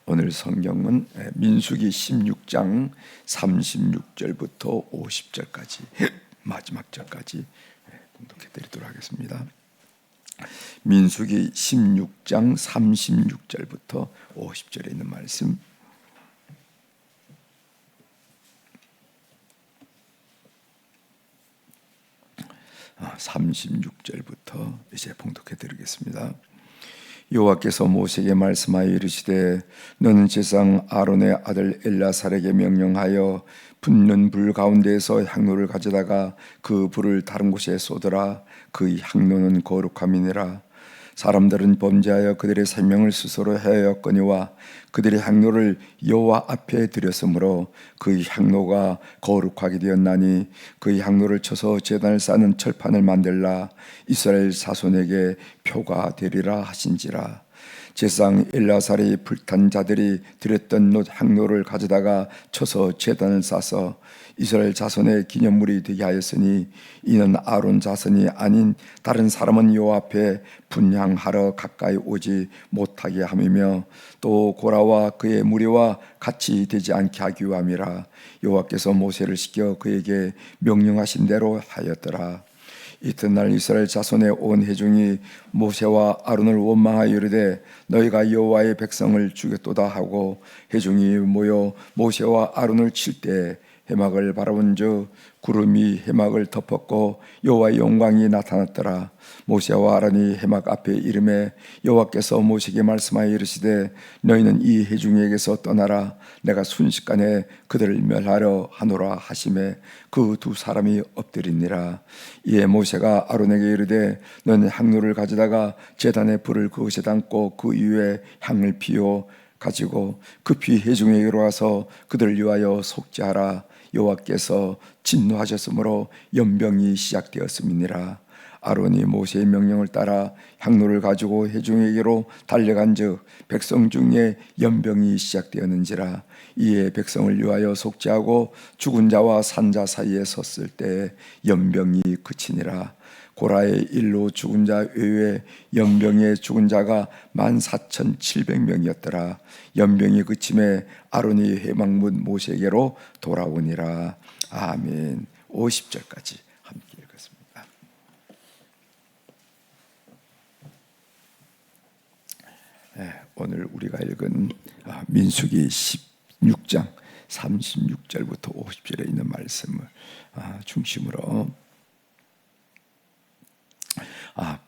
오늘 성경은 민수기 16장 36절부터 50절까지 마지막 절까지 봉독해 드리도록 하겠습니다. 민수기 16장 36절부터 50절에 있는 말씀, 아, 36절부터 이제 봉독해 드리겠습니다. 여호와께서 모세에게 말씀하여 이르시되 너는 제사장 아론의 아들 엘야살에게 명령하여 붙는 불 가운데에서 향로를 가져다가 그 불을 다른 곳에 쏟으라. 그 향로는 거룩함이니라. 사람들은 범죄하여 그들의 생명을 스스로 해하였거니와 그들의 향로를 여호와 앞에 드렸으므로 그 향로가 거룩하게 되었나니 그 향로를 쳐서 제단을 쌓는 철판을 만들라. 이스라엘 자손에게 표가 되리라 하신지라. 제사장 엘야살의 불탄 자들이 드렸던 놋 향로를 가져다가 쳐서 제단을 쌓아서 이스라엘 자손의 기념물이 되게 하였으니 이는 아론 자손이 아닌 다른 사람은 여호와 앞에 분향하러 가까이 오지 못하게 함이며 또 고라와 그의 무리와 같이 되지 않게 하기 위함이라. 여호와께서 모세를 시켜 그에게 명령하신 대로 하였더라. 이튿날 이스라엘 자손의 온 회중이 모세와 아론을 원망하여 이르되 너희가 여호와의 백성을 죽였도다 하고 회중이 모여 모세와 아론을 칠 때 해막을 바라본즉 구름이 해막을 덮었고 여호와의 영광이 나타났더라. 모세와 아론이 해막 앞에 이르매 여호와께서 모세에게 말씀하여 이르시되 너희는 이 회중에게서 떠나라. 내가 순식간에 그들을 멸하려 하노라 하시매 그 두 사람이 엎드리니라. 이에 모세가 아론에게 이르되 너는 향로를 가져다가 제단에 불을 그것에 담고 그 위에 향을 피워 가지고 급히 회중에게로 와서 그들을 위하여 속죄하라. 여호와께서 진노하셨으므로 연병이 시작되었음이니라. 아론이 모세의 명령을 따라 향로를 가지고 회중에게로 달려간즉 백성 중에 연병이 시작되었는지라. 이에 백성을 위하여 속죄하고 죽은 자와 산 자 사이에 섰을 때 연병이 그치니라. 고라의 일로 죽은 자 외에 연병에 죽은 자가 14,700명이었더라. 연병이 그침에 아론이 회막 묻 모세에게로 돌아오니라. 아멘. 50절까지 함께 읽겠습니다. 오늘 우리가 읽은 민수기 16장 36절부터 50절에 있는 말씀을 중심으로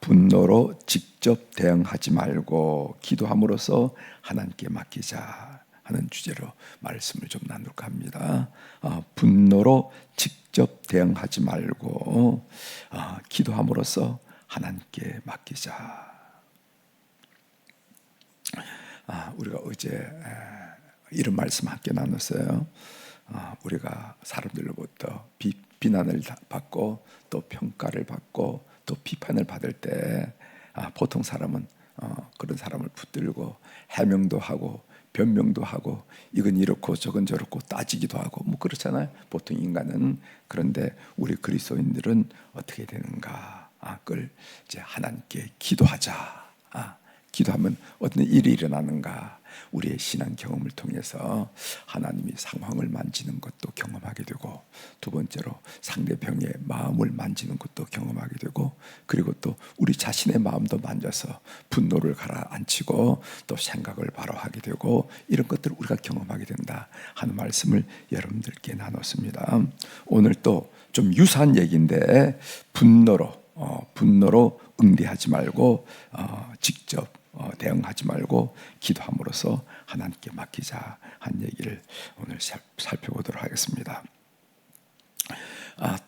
분노로 직접 대응하지 말고 기도함으로써 하나님께 맡기자 하는 주제로 말씀을 좀 나눌까 합니다. 분노로 직접 대응하지 말고 기도함으로써 하나님께 맡기자. 우리가 어제 이런 말씀 함께 나눴어요. 우리가 사람들로부터 비난을 받고 또 평가를 받고 또 비판을 받을 때 보통 사람은 그런 사람을 붙들고 해명도 하고 변명도 하고 이건 이렇고 저건 저렇고 따지기도 하고 뭐 그렇잖아요. 보통 인간은. 그런데 우리 그리스도인들은 어떻게 되는가? 그걸 이제 하나님께 기도하자. 기도하면 어떤 일이 일어나는가? 우리의 신앙 경험을 통해서 하나님이 상황을 만지는 것도 경험하게 되고, 두 번째로 상대방의 마음을 만지는 것도 경험하게 되고, 그리고 또 우리 자신의 마음도 만져서 분노를 가라앉히고 또 생각을 바로 하게 되고, 이런 것들을 우리가 경험하게 된다 하는 말씀을 여러분들께 나눴습니다. 오늘 또 좀 유사한 얘기인데 분노로 응대하지 말고 직접 대응하지 말고 기도함으로써 하나님께 맡기자 한 얘기를 오늘 살펴보도록 하겠습니다.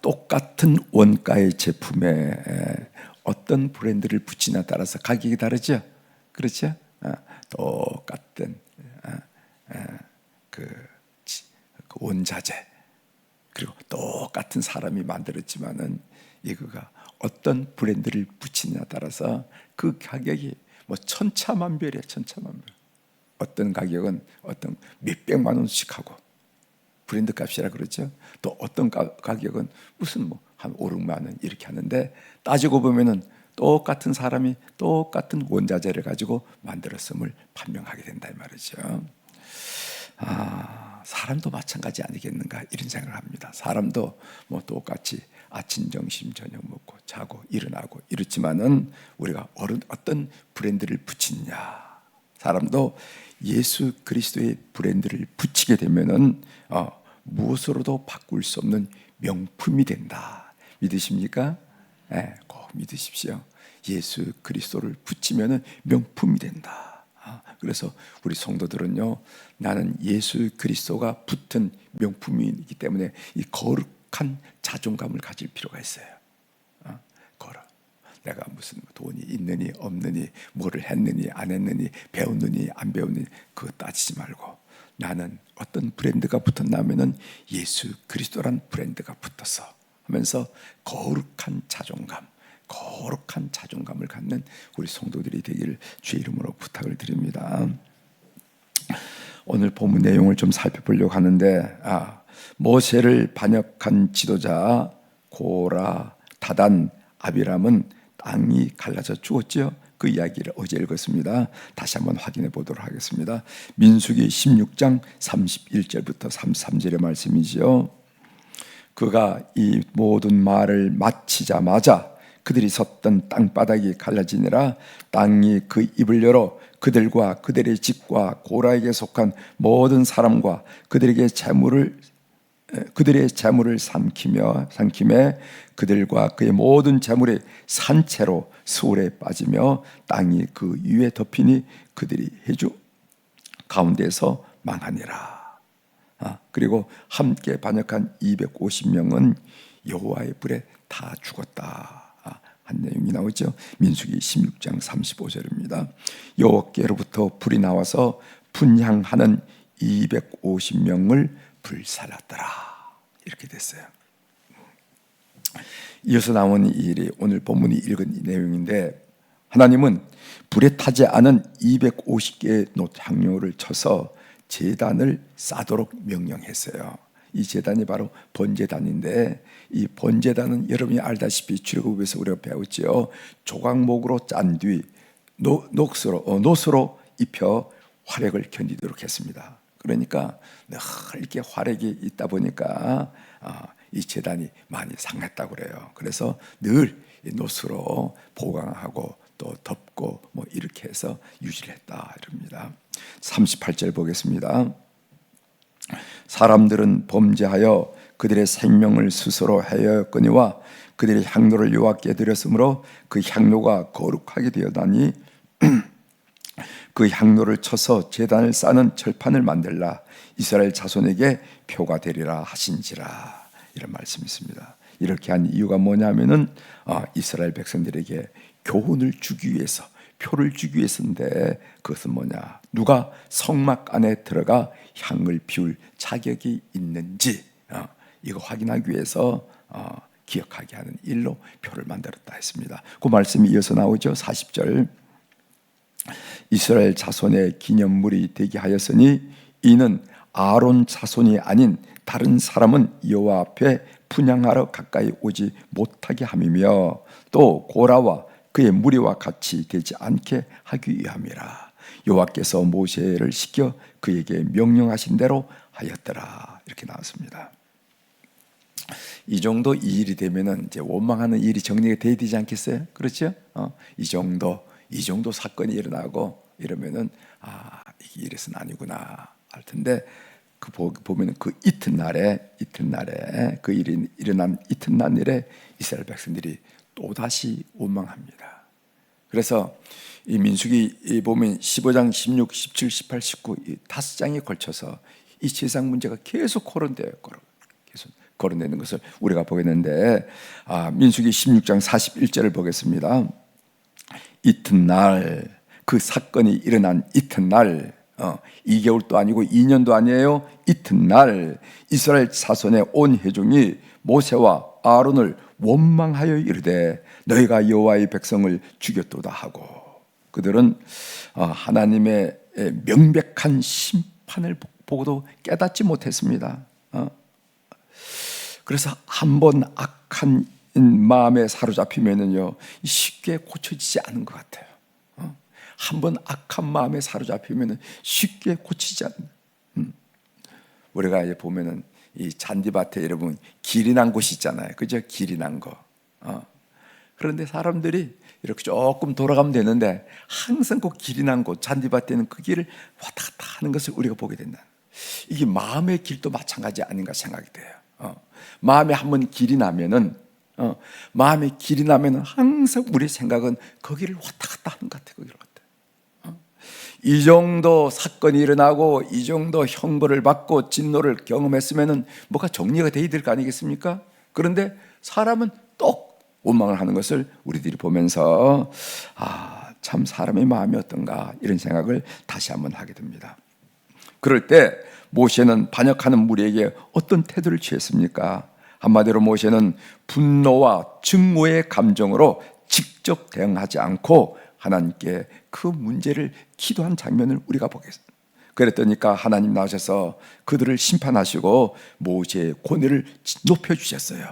똑같은 원가의 제품에 어떤 브랜드를 붙이냐에 따라서 가격이 다르죠. 그렇죠? 똑같은 그 원자재, 그리고 똑같은 사람이 만들었지만은 이거가 어떤 브랜드를 붙이냐에 따라서 그 가격이 뭐 천차만별이야. 천차만별. 어떤 가격은 어떤 몇백만 원씩 하고 브랜드 값이라 그러죠. 또 어떤 가격은 무슨 뭐 한 5, 6만 원 이렇게 하는데, 따지고 보면은 똑같은 사람이 똑같은 원자재를 가지고 만들었음을 판명하게 된다 이 말이죠. 사람도 마찬가지 아니겠는가 이런 생각을 합니다. 사람도 뭐 똑같이 아침, 점심, 저녁 먹고 자고 일어나고 이렇지만은 우리가 어떤 브랜드를 붙이느냐, 사람도 예수 그리스도의 브랜드를 붙이게 되면은 무엇으로도 바꿀 수 없는 명품이 된다. 믿으십니까? 네, 꼭 믿으십시오. 예수 그리스도를 붙이면은 명품이 된다. 그래서 우리 성도들은요, 나는 예수 그리스도가 붙은 명품이기 때문에 이 거룩한 자존감을 가질 필요가 있어요. 내가 무슨 돈이 있느니 없느니, 뭐를 했느니 안 했느니, 배웠느니 안 배웠느니 그거 따지지 말고, 나는 어떤 브랜드가 붙었냐면은 예수 그리스도란 브랜드가 붙었어 하면서 거룩한 자존감을 갖는 우리 성도들이 되기를 주의 이름으로 부탁을 드립니다. 오늘 본문 내용을 좀 살펴보려고 하는데, 모세를 반역한 지도자 고라, 다단, 아비람은 땅이 갈라져 죽었죠. 그 이야기를 어제 읽었습니다. 다시 한번 확인해 보도록 하겠습니다. 민수기 16장 31절부터 33절의 말씀이지요. 그가 이 모든 말을 마치자마자 그들이 섰던 땅바닥이 갈라지니라. 땅이 그 입을 열어 그들과 그들의 집과 고라에게 속한 모든 사람과 그들의 재물을 삼킴에 그들과 그의 모든 재물이 산채로 수월에 빠지며 땅이 그 위에 덮이니 그들이 해주 가운데서 망하니라. 그리고 함께 반역한 250명은 여호와의 불에 다 죽었다. 한 내용이 나오죠. 민수기 16장 35절입니다. 여호와께로부터 불이 나와서 분향하는 250명을 불살랐더라. 이렇게 됐어요. 이어서 나온 이 일이 오늘 본문이 읽은 이 내용인데, 하나님은 불에 타지 않은 250개의 향료를 쳐서 제단을 쌓도록 명령했어요. 이 제단이 바로 번제단인데, 이 번제단은 여러분이 알다시피 출애굽에서 우리가 배웠지요. 조각목으로 짠 뒤 노스로 입혀 화력을 견디도록 했습니다. 그러니까 늘 이렇게 화력이 있다 보니까 이 제단이 많이 상했다고 그래요. 그래서 늘 노스로 보강하고 또 덮고 뭐 이렇게 해서 유지를 했다 이럽니다. 38절 보겠습니다. 사람들은 범죄하여 그들의 생명을 스스로 해하였거니와 그들의 향로를 여호와께 드렸으므로 그 향로가 거룩하게 되었다니 그 향로를 쳐서 제단을 쌓는 철판을 만들라. 이스라엘 자손에게 표가 되리라 하신지라. 이런 말씀이 있습니다. 이렇게 한 이유가 뭐냐면은 이스라엘 백성들에게 교훈을 주기 위해서, 표를 주기 위해서인데, 그것은 뭐냐, 누가 성막 안에 들어가 향을 피울 자격이 있는지 이거 확인하기 위해서 기억하게 하는 일로 표를 만들었다 했습니다. 그 말씀이 이어서 나오죠. 40절. 이스라엘 자손의 기념물이 되게 하였으니 이는 아론 자손이 아닌 다른 사람은 여호와 앞에 분향하러 가까이 오지 못하게 함이며, 또 고라와 그의 무리와 같이 되지 않게 하기 위함이라. 여호와께서 모세를 시켜 그에게 명령하신 대로 하였더라. 이렇게 나왔습니다. 이 정도 이 일이 되면은 이제 원망하는 일이 정리가 돼야 되지 않겠어요? 그렇죠? 이 정도 사건이 일어나고 이러면은 이게 이래서는 아니구나 할 텐데, 보면은 그 이튿날에 그 일이 일어난 이튿날에 이스라엘 백성들이 또 다시 원망합니다. 그래서 이 민수기 보면 15장, 16, 17, 18, 19 이 5장에 걸쳐서 이 제사 문제가 계속 거론되어요. 계속 거론되는 것을 우리가 보겠는데, 민수기 16장 41절을 보겠습니다. 이튿날, 그 사건이 일어난 이튿날, 2개월도 아니고 2년도 아니에요. 이튿날 이스라엘 자손의 온 회중이 모세와 아론을 원망하여 이르되 너희가 여호와의 백성을 죽였도다 하고, 그들은 하나님의 명백한 심판을 보고도 깨닫지 못했습니다. 그래서 한번 악한 마음에 사로잡히면은요 쉽게 고쳐지지 않은 것 같아요. 한번 악한 마음에 사로잡히면은 쉽게 고치지 않는. 우리가 이제 보면은 이 잔디밭에 여러분 길이 난 곳이 있잖아요. 그죠? 길이 난 거. 그런데 사람들이 이렇게 조금 돌아가면 되는데 항상 그 길이 난 곳, 잔디밭에는 그 길을 왔다 갔다 하는 것을 우리가 보게 된다. 이게 마음의 길도 마찬가지 아닌가 생각이 돼요. 마음에 한번 길이 나면은 마음의 길이 나면은 항상 우리 생각은 거기를 왔다 갔다 하는 것 같아요. 거기를 갔다. 이 정도 사건이 일어나고 이 정도 형벌을 받고 진노를 경험했으면은 뭐가 정리가 돼야 될 거 아니겠습니까? 그런데 사람은 또 원망을 하는 것을 우리들이 보면서 참 사람의 마음이 어떤가 이런 생각을 다시 한번 하게 됩니다. 그럴 때 모세는 반역하는 무리에게 어떤 태도를 취했습니까? 한마디로 모세는 분노와 증오의 감정으로 직접 대응하지 않고 하나님께 그 문제를 기도한 장면을 우리가 보겠습니다. 그랬더니까 하나님 나오셔서 그들을 심판하시고 모세의 권위를 높여주셨어요.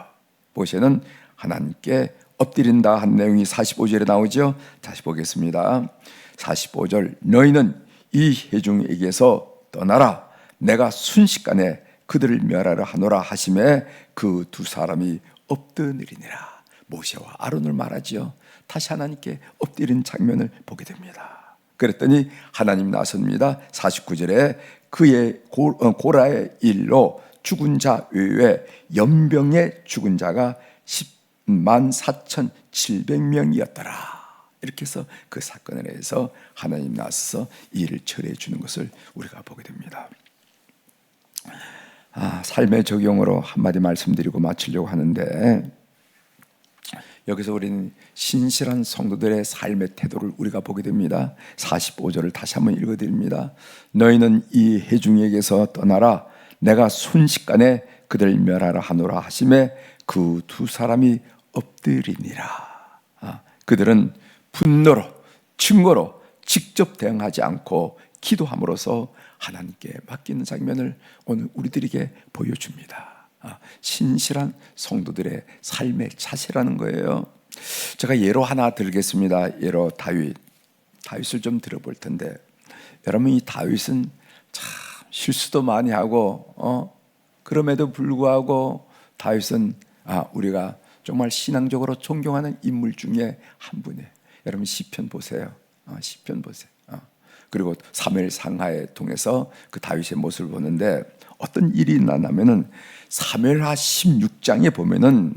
모세는 하나님께 엎드린다 한 내용이 45절에 나오죠. 다시 보겠습니다. 45절 너희는 이 회중에게서 떠나라. 내가 순식간에 그들을 멸하려 하노라 하심에 그 두 사람이 엎드리니라. 모세와 아론을 말하지요. 다시 하나님께 엎드린 장면을 보게 됩니다. 그랬더니 하나님 나섭니다. 49절에 그의 고라의 일로 죽은 자 외에 연병의 죽은 자가 104,700명이었더라. 이렇게 해서 그 사건에 대해서 하나님 나서서 일을 처리해 주는 것을 우리가 보게 됩니다. 삶의 적용으로 한마디 말씀드리고 마치려고 하는데, 여기서 우리는 신실한 성도들의 삶의 태도를 우리가 보게 됩니다. 45절을 다시 한번 읽어드립니다. 너희는 이 회중에게서 떠나라. 내가 순식간에 그들 멸하라 하노라 하심에 그 두 사람이 엎드리니라. 그들은 분노로 증거로 직접 대응하지 않고 기도함으로써 하나님께 맡기는 장면을 오늘 우리들에게 보여줍니다. 신실한 성도들의 삶의 자세라는 거예요. 제가 예로 하나 들겠습니다. 예로 다윗을 좀 들어볼 텐데, 여러분 이 다윗은 참 실수도 많이 하고 그럼에도 불구하고 다윗은 우리가 정말 신앙적으로 존경하는 인물 중에 한 분이에요. 여러분 시편 보세요. 시편 보세요. 그리고 사무엘 상하에 통해서 그 다윗의 모습을 보는데 어떤 일이 일어나면은 사무엘하 16장에 보면은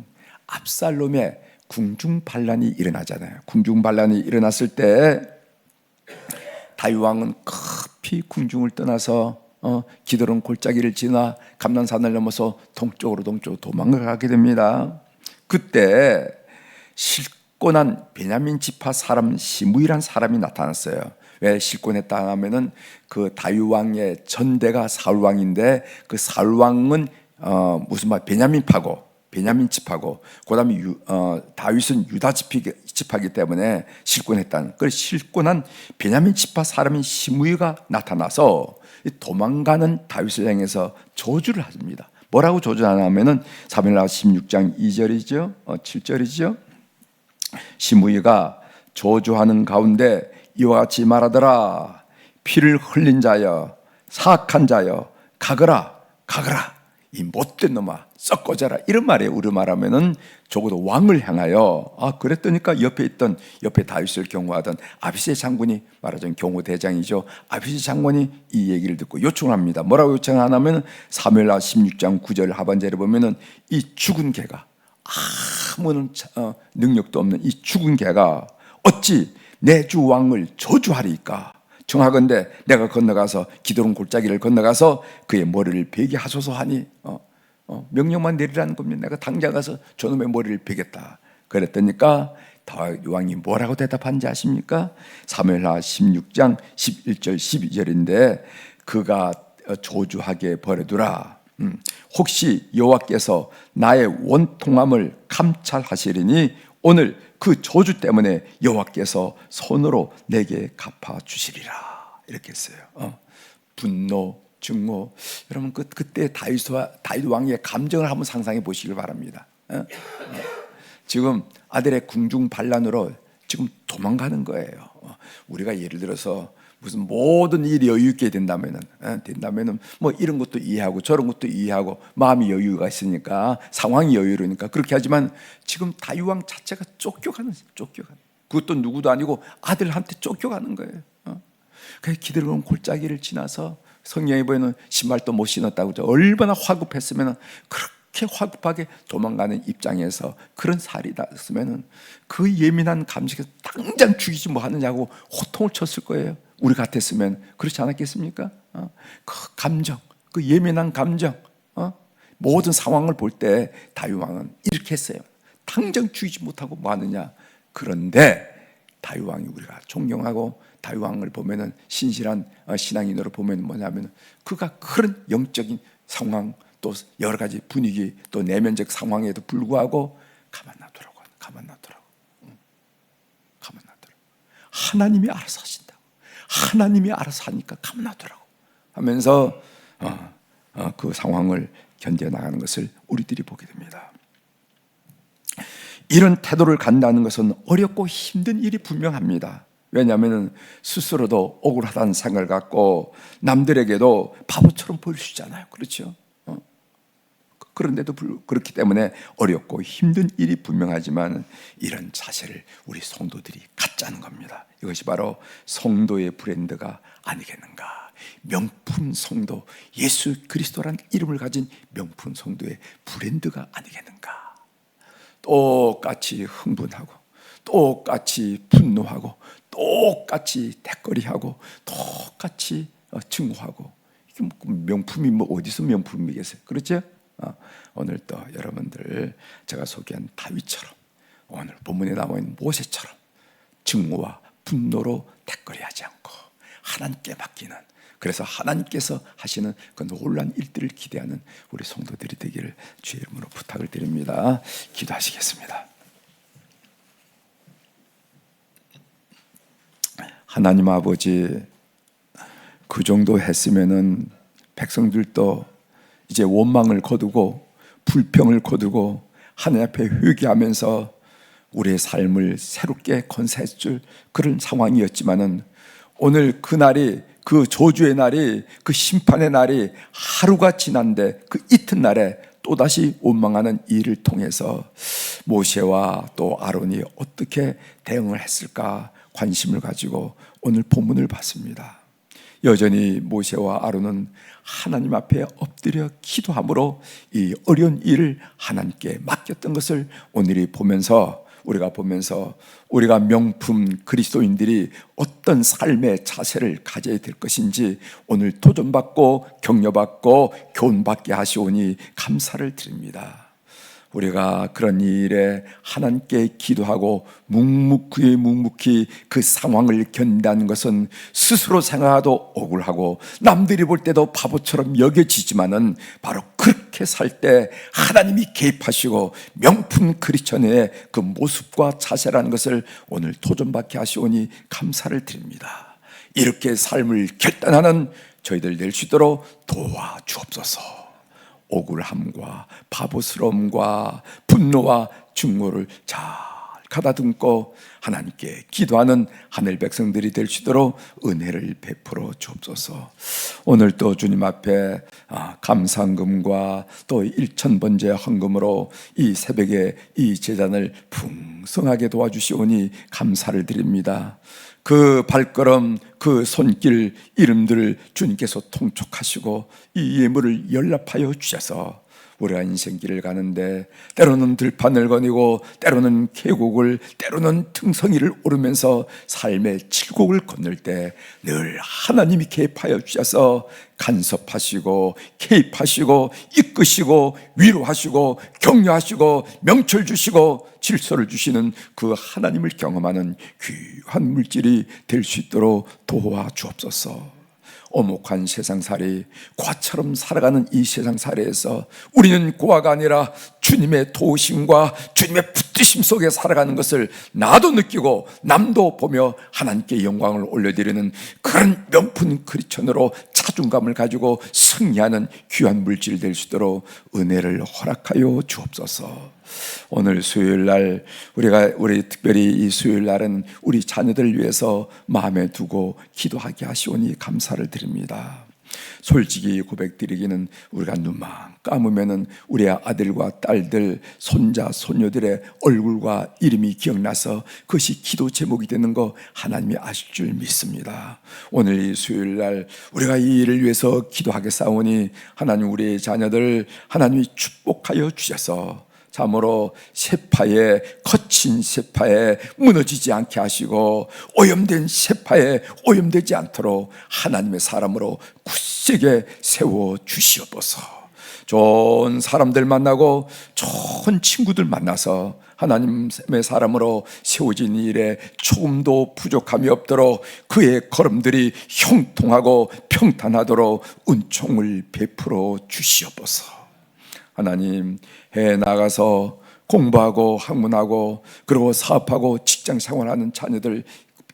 압살롬의 궁중 반란이 일어나잖아요. 궁중 반란이 일어났을 때 다윗 왕은 급히 궁중을 떠나서 기드론 골짜기를 지나 감난산을 넘어서 동쪽으로 도망을 가게 됩니다. 그때 실권한 베냐민 지파 사람 시므이란 사람이 나타났어요. 왜 실권했다 하면은 그 다윗 왕의 전대가 사울 왕인데 그 사울 왕은 무슨 말 베냐민 지파고 그다음에 다윗은 유다 지파이기 때문에 실권했다는. 그래서 실권한 베냐민 지파 사람인 시므이가 나타나서 도망가는 다윗을 향해서 저주를 합니다. 뭐라고 저주하냐면은 사무엘하 16장 2절이죠. 7절이죠. 시므이가 저주하는 가운데 이와 같이 말하더라. 피를 흘린 자여, 사악한 자여, 가거라. 이 못된 놈아, 썩 꺼져라. 이런 말이에요. 우리 말하면은 적어도 왕을 향하여. 그랬더니까 옆에 다윗을 경호하던 아비새 장군이 말하자면 경호 대장이죠. 아비새 장군이 이 얘기를 듣고 요청을 합니다. 뭐라고 요청하냐면 사무엘하 16장 9절 하반절에 보면은 이 죽은 개가 아무런 능력도 없는 이 죽은 개가 어찌 내 주 왕을 저주하리까? 정하건대 내가 건너가서 기드론 골짜기를 건너가서 그의 머리를 베게 하소서 하니 명령만 내리라는 겁니다. 내가 당장 가서 저놈의 머리를 베겠다. 그랬더니까 다윗 왕이 뭐라고 대답한지 아십니까? 사무엘하 16장 11절 12절인데 그가 저주하게 버려두라. 혹시 여호와께서 나의 원통함을 감찰하시리니 오늘 그 저주 때문에 여호와께서 손으로 내게 갚아주시리라. 이렇게 했어요. 분노, 증오. 여러분 그때 다윗 왕의 감정을 한번 상상해 보시길 바랍니다. 지금 아들의 궁중 반란으로 지금 도망가는 거예요. 우리가 예를 들어서 무슨 모든 일이 여유 있게 된다면은 뭐 이런 것도 이해하고 저런 것도 이해하고 마음이 여유가 있으니까 상황이 여유로우니까 그렇게 하지만 지금 다윗왕 자체가 쫓겨가는. 그것도 누구도 아니고 아들한테 쫓겨가는 거예요. 그래서 기드론 골짜기를 지나서 성경에 보면 신발도 못 신었다고 그러죠. 얼마나 화급했으면 그렇게 화급하게 도망가는 입장에서 그런 살이 났으면 그 예민한 감정에서 당장 죽이지 뭐 하느냐고 호통을 쳤을 거예요. 우리 같았으면 그렇지 않았겠습니까? 그 감정, 그 예민한 감정, 모든 상황을 볼 때 다윗 왕은 이렇게 했어요. 당장 죽이지 못하고 뭐 하느냐. 그런데 다윗 왕이 우리가 존경하고 다윗 왕을 보면은 신실한 신앙인으로 보면 뭐냐면 그가 그런 영적인 상황 또 여러 가지 분위기 또 내면적 상황에도 불구하고 가만 놔두라고. 하나님이 알아서 하신다고. 하나님이 알아서 하니까 가만 놔두라고 하면서 그 상황을 견뎌나가는 것을 우리들이 보게 됩니다. 이런 태도를 갖는다는 것은 어렵고 힘든 일이 분명합니다. 왜냐하면 스스로도 억울하다는 생각을 갖고 남들에게도 바보처럼 보일 수 있잖아요. 그렇죠? 그런데도 그렇기 때문에 어렵고 힘든 일이 분명하지만 이런 자세를 우리 성도들이 갖자는 겁니다. 이것이 바로 성도의 브랜드가 아니겠는가. 명품 성도, 예수 그리스도라는 이름을 가진 명품 성도의 브랜드가 아니겠는가. 똑같이 흥분하고 똑같이 분노하고 똑같이 대거리하고 똑같이 증오하고 이게 명품이 뭐 어디서 명품이겠어요? 그렇죠? 오늘 또 여러분들 제가 소개한 다윗처럼 오늘 본문에 나와 있는 모세처럼 증오와 분노로 대거리하지 않고 하나님께 맡기는, 그래서 하나님께서 하시는 그 놀라운 일들을 기대하는 우리 성도들이 되기를 주의 이름으로 부탁을 드립니다. 기도하시겠습니다. 하나님 아버지, 그 정도 했으면은 백성들도 이제 원망을 거두고 불평을 거두고 하나님 앞에 회개하면서 우리의 삶을 새롭게 건설할 줄 그런 상황이었지만은 오늘 그 날이, 그 저주의 날이, 그 심판의 날이 하루가 지난데 그 이튿날에 또다시 원망하는 일을 통해서 모세와 또 아론이 어떻게 대응을 했을까 관심을 가지고 오늘 본문을 봤습니다. 여전히 모세와 아론은 하나님 앞에 엎드려 기도함으로 이 어려운 일을 하나님께 맡겼던 것을 오늘이 보면서 우리가 명품 그리스도인들이 어떤 삶의 자세를 가져야 될 것인지 오늘 도전받고 격려받고 교훈받게 하시오니 감사를 드립니다. 우리가 그런 일에 하나님께 기도하고 묵묵히 그 상황을 견딘다는 것은 스스로 생각해도 억울하고 남들이 볼 때도 바보처럼 여겨지지만은 바로 그렇게 살 때 하나님이 개입하시고 명품 크리스천의 그 모습과 자세라는 것을 오늘 도전받게 하시오니 감사를 드립니다. 이렇게 삶을 결단하는 저희들 될 수 있도록 도와주옵소서. 억울함과 바보스러움과 분노와 증오를 잘 가다듬고 하나님께 기도하는 하늘 백성들이 될 수 있도록 은혜를 베풀어 주옵소서. 오늘 또 주님 앞에 감사헌금과 또 1,000번째 헌금으로 이 새벽에 이 제단을 풍성하게 도와주시오니 감사를 드립니다. 그 발걸음, 그 손길 이름들을 주님께서 통촉하시고 이 예물을 연락하여 주셔서 우리가 인생길을 가는데 때로는 들판을 거니고 때로는 계곡을, 때로는 등성이를 오르면서 삶의 칠곡을 건널 때 늘 하나님이 개입하여 주셔서 간섭하시고 개입하시고 이끄시고 위로하시고 격려하시고 명철 주시고 질서를 주시는 그 하나님을 경험하는 귀한 물질이 될 수 있도록 도와주옵소서. 오목한 세상살이, 과처럼 살아가는 이 세상살이에서 우리는 고아가 아니라 주님의 도우심과 주님의 붙드심 속에 살아가는 것을 나도 느끼고 남도 보며 하나님께 영광을 올려드리는 그런 명품 크리스천으로 자존감을 가지고 승리하는 귀한 물질 될 수 있도록 은혜를 허락하여 주옵소서. 오늘 수요일 날 우리 특별히 이 수요일 날은 우리 자녀들을 위해서 마음에 두고 기도하게 하시오니 감사를 드립니다. 솔직히 고백드리기는 우리가 눈만 감으면은 우리 아들과 딸들, 손자, 손녀들의 얼굴과 이름이 기억나서 그것이 기도 제목이 되는 거 하나님이 아실 줄 믿습니다. 오늘 이 수요일 날 우리가 이 일을 위해서 기도하겠사오니 하나님 우리의 자녀들 하나님이 축복하여 주셔서 참으로 세파에 거친 세파에 무너지지 않게 하시고 오염된 세파에 오염되지 않도록 하나님의 사람으로 굳세게 세워 주시옵소서. 좋은 사람들 만나고 좋은 친구들 만나서 하나님의 사람으로 세워진 일에 조금도 부족함이 없도록 그의 걸음들이 형통하고 평탄하도록 은총을 베풀어 주시옵소서. 하나님, 해외 나가서 공부하고 학문하고 그리고 사업하고 직장 생활하는 자녀들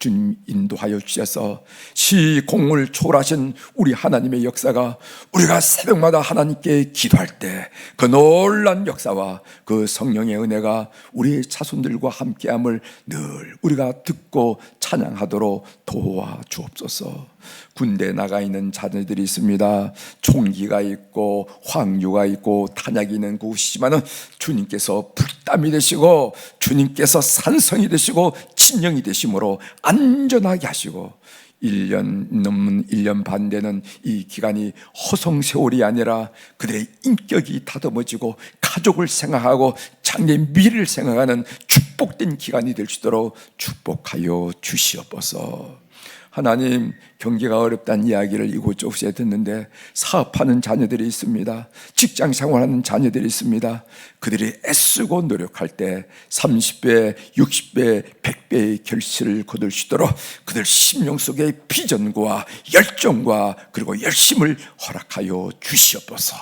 주님 인도하여 주셔서 시공을 초월하신 우리 하나님의 역사가 우리가 새벽마다 하나님께 기도할 때 그 놀란 역사와 그 성령의 은혜가 우리의 자손들과 함께함을 늘 우리가 듣고 찬양하도록 도와주옵소서. 군대에 나가 있는 자녀들이 있습니다. 총기가 있고 황유가 있고 탄약이 있는 곳이지만은 주님께서 불담이 되시고 주님께서 산성이 되시고 친령이 되심으로 안전하게 하시고 1년 넘는 1년 반 되는 이 기간이 허송세월이 아니라 그들의 인격이 다듬어지고 가족을 생각하고 장래의 미래를 생각하는 축복된 기간이 될 수 있도록 축복하여 주시옵소서. 하나님, 경기가 어렵다는 이야기를 이곳저곳에 듣는데 사업하는 자녀들이 있습니다. 직장 생활하는 자녀들이 있습니다. 그들이 애쓰고 노력할 때 30배, 60배, 100배의 결실을 거둘 수 있도록 그들 심령 속에 비전과 열정과 그리고 열심을 허락하여 주시옵소서.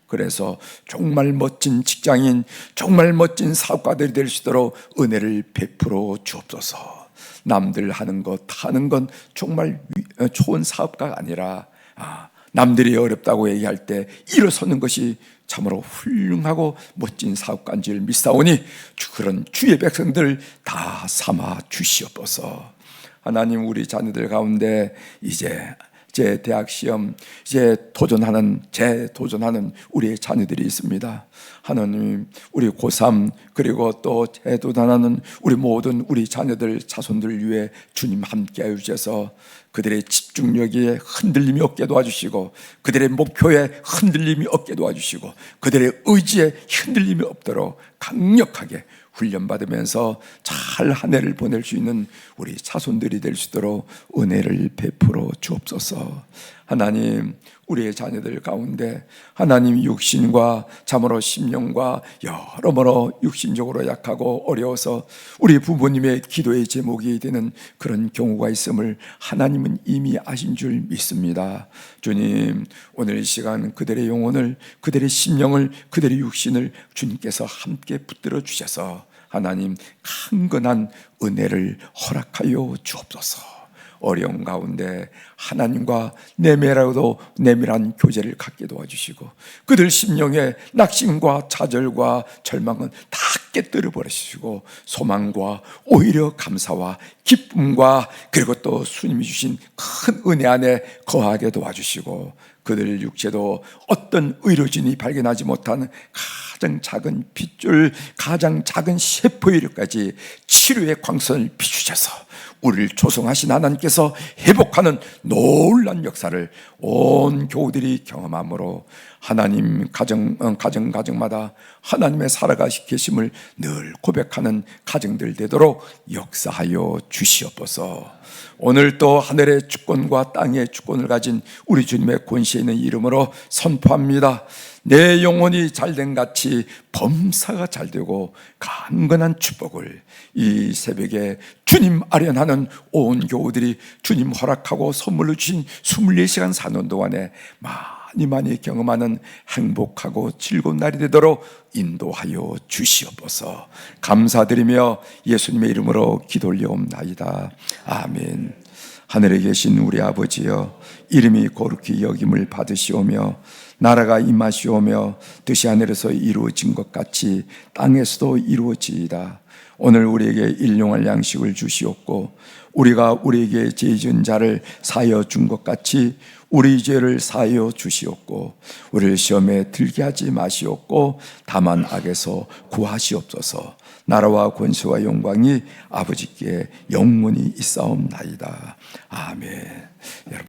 그래서 정말 멋진 직장인, 정말 멋진 사업가들이 될 수 있도록 은혜를 베풀어 주옵소서. 남들 하는 것 하는 건 정말 좋은 사업가가 아니라 남들이 어렵다고 얘기할 때 일어서는 것이 참으로 훌륭하고 멋진 사업가인 줄 믿사오니 그런 주의 백성들 다 삼아 주시옵소서. 하나님, 우리 자녀들 가운데 이제 대학 시험 재도전하는 우리의 자녀들이 있습니다. 하나님, 우리 고3 그리고 또 재도전하는 우리 모든 우리 자녀들 자손들 위해 주님 함께하여 주셔서 그들의 집중력에 흔들림이 없게 도와주시고 그들의 목표에 흔들림이 없게 도와주시고 그들의 의지에 흔들림이 없도록 강력하게 훈련받으면서 잘 한 해를 보낼 수 있는 우리 자손들이 될 수 있도록 은혜를 베풀어 주옵소서. 하나님, 우리의 자녀들 가운데 하나님 육신과 참으로 심령과 여러모로 육신적으로 약하고 어려워서 우리 부모님의 기도의 제목이 되는 그런 경우가 있음을 하나님은 이미 아신 줄 믿습니다. 주님, 오늘 이 시간 그들의 영혼을, 그들의 심령을, 그들의 육신을 주님께서 함께 붙들어 주셔서 하나님 강건한 은혜를 허락하여 주옵소서. 어려운 가운데 하나님과 내밀한 교제를 갖게 도와주시고 그들 심령의 낙심과 좌절과 절망은 다 깨뜨려 버리시고 소망과 오히려 감사와 기쁨과 그리고 또 주님이 주신 큰 은혜 안에 거하게 도와주시고 그들 육체도 어떤 의료진이 발견하지 못하는 가장 작은 핏줄, 가장 작은 세포일까지 치료의 광선을 비추셔서 우리를 조성하신 하나님께서 회복하는 놀란 역사를 온 교우들이 경험함으로 하나님 가정마다 하나님의 살아가시 계심을 늘 고백하는 가정들 되도록 역사하여 주시옵소서. 오늘 또 하늘의 주권과 땅의 주권을 가진 우리 주님의 권세 있는 이름으로 선포합니다. 내 영혼이 잘된 같이 범사가 잘되고 강건한 축복을 이 새벽에 주님 아련하는 온 교우들이 주님 허락하고 선물로 주신 24시간 사는 동안에 많이 경험하는 행복하고 즐거운 날이 되도록 인도하여 주시옵소서. 감사드리며 예수님의 이름으로 기도 올려옵나이다. 아멘. 하늘에 계신 우리 아버지여, 이름이 거룩히 여김을 받으시오며 나라가 임하시오며 뜻이 하늘에서 이루어진 것 같이 땅에서도 이루어지이다. 오늘 우리에게 일용할 양식을 주시옵고 우리가 우리에게 죄 지은 자를 사하여 준 것 같이 우리 죄를 사하여 주시옵고 우리를 시험에 들게 하지 마시옵고 다만 악에서 구하시옵소서. 나라와 권세와 영광이 아버지께 영원히 있사옵나이다. 아멘. 여러분